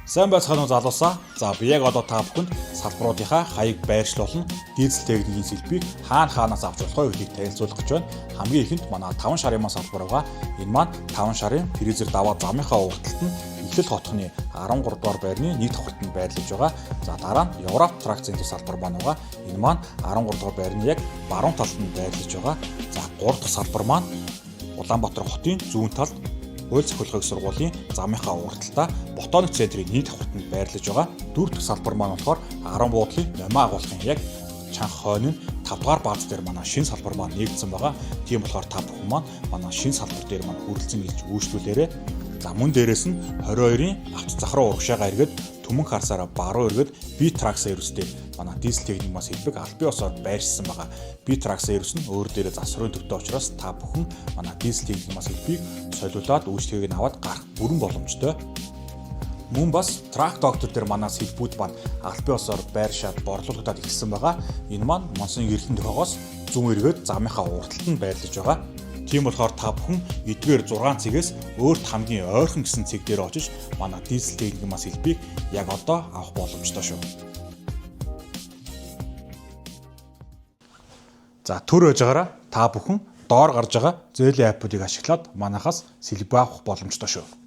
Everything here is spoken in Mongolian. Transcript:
Сайн байцгаана уу залуусаа. За би яг одоо та бүхэнд салбаруудынхаа хаяг байршлуулан дизель техникийн сэлбийг хаанаас авч болох вэ гэдгийг танилцуулах гэж байна. Хамгийн ихэнд манай 5 шарын маань салбар байгаа. Энэ маань 5 шарын фрезер даваа замынхаа урталт нь Эхлэл хотхны 13 дугаар байрны нэг давхартанд байрлаж байгаа. За дараа нь Европ трак центр салбар маань байгаа. Энэ маань 13 дугаар байрны яг баруун талд нь байрлаж байгаа. За 3 дахь салбар маань Улаанбаатар хотын зүүн талд Хууль зохиолын сургуулийн замынхаа урталтаа ботоник центрийн нийт давхартанд байрлаж байгаа. 4 дахь салбар маань болохоор 10 буудлын номин агуулгын яг чанга хойно 5 дугаар бааз дээр манай шинэ салбар маань нэгдсэн байгаа. Тийм болохоор та бүхэн маань манай шинэ салбар дээр маань хүрэлцэн илж үйлчлүүлээрэй. За мөн дээрэс нь 22-ын авто захруу урагшаага эргээд Түмэн харсараа баруун эргээд Би трак сервистэй манай дизель техник маань сэлбэг аль бие усаар байршсан байгаа. Би трак сервис нь өөр дээрээ засварын төвтэй учраас та бүхэн манай дизель техник маань сэлбийг солиулаад үйлчлэгийг нь аваад гарах бүрэн боломжтой. Мөн бас трак доктор дээр манай сэлбүүд маань аль бие усаар байршаад борлуулагдаад ирсэн байгаа. Энэ маань Монсын Эрдэнэ тохоогоос зүүн эргээд замынхаа урталт нь байрлаж байгаа. Тийм болохоор та бүхэн эдгээр 6 цэгээс өөрт хамгийн ойрхон гэсэн цэг дээр очиж манай дизель техникийн маань сэлбийг яг одоо авах боломжтой шүү. За төр өж байгаараа та бүхэн доор гарч байгаа зээлийн аппуудыг ашиглаад манайхаас сэлбээ авах боломжтой шүү.